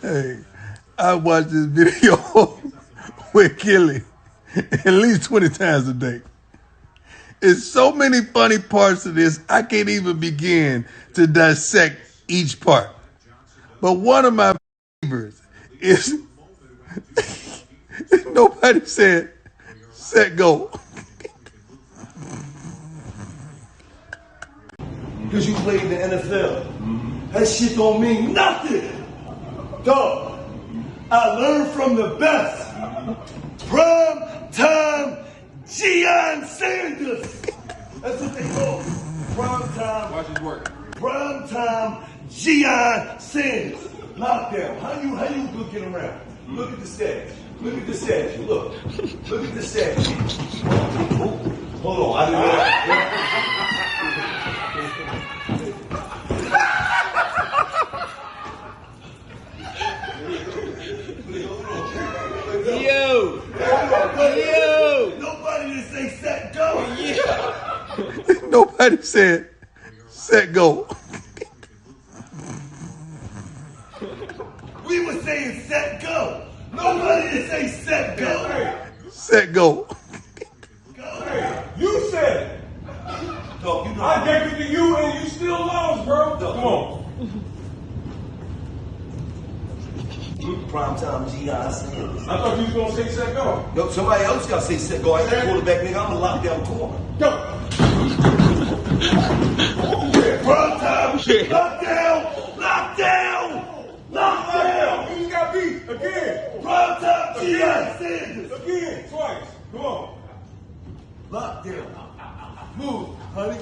Hey, I watch this video with Gillie at least 20 times a day. There's so many funny parts of this, I can't even begin to dissect each part. But one of my favorites is nobody said, set, go. Because you played in the NFL. That shit don't mean nothing. Dog, I learned from the best. Prime time Deion Sanders. That's what they call it. Prime time. Watch his work. Prime time Deion Sanders. Lockdown. How you gonna get around? Look at the stats. Look at the statue. Look at the statue. Hold on. I didn't know that. Yo! Nobody didn't say set go. Yeah. Nobody said, set, go. We were saying set go. Nobody didn't say set go. Set, go. Hey, you said it. Dog, you know I gave it to you and you still lost, bro. Come on. Primetime Deion Sanders. I thought you was gonna say set go. No, somebody else gotta say set go. I ain't the quarterback, nigga. I'm a lockdown corner. Go. Primetime, lockdown. You just got beat again. Primetime Deion Sanders. Again, twice. Come on. Lockdown. Move, honey.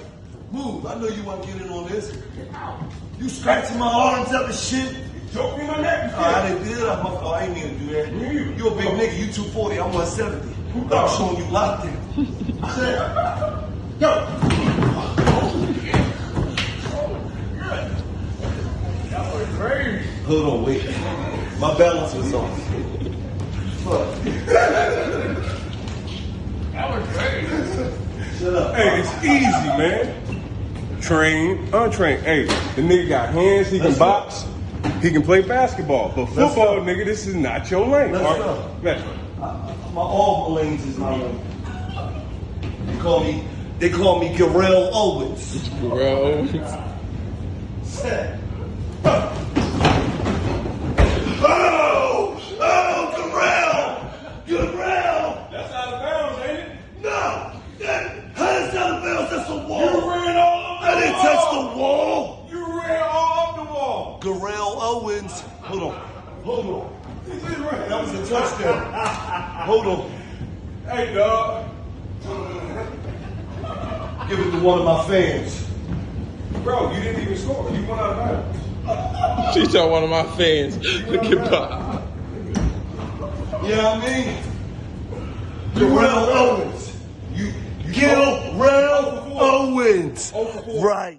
Move. I know you want to get in on this. You scratching my arms up and shit. Choke me in my neck. I didn't do that. My fault. I ain't mean to do that. You a big nigga. You 240. I'm 170. I'm showing you lockdown. Go. That was crazy. Hold on, wait. My balance was off. Fuck. That was crazy. Shut up. Hey, it's easy, man. Train, untrained. Hey, the nigga got hands, he can box, he can play basketball. But football, nigga, this is not your lane. Let's go. Let's go. All my lanes is my lane. They call me Gillie Owens. Bro. Set. Gillie! That's out of bounds, ain't it? No! How that's out of bounds? That's a wall. You ran all up the wall. I didn't touch the wall. You ran all up the wall. Gillie Owens. Hold on. He just ran. That was a touchdown. Hold on. Hey, dog. Give it to one of my fans. Bro, you didn't even score. You went out of bounds. She told one of my fans, look at Bob. You know what I mean? Gillie Owens. Gillie Owens. Right.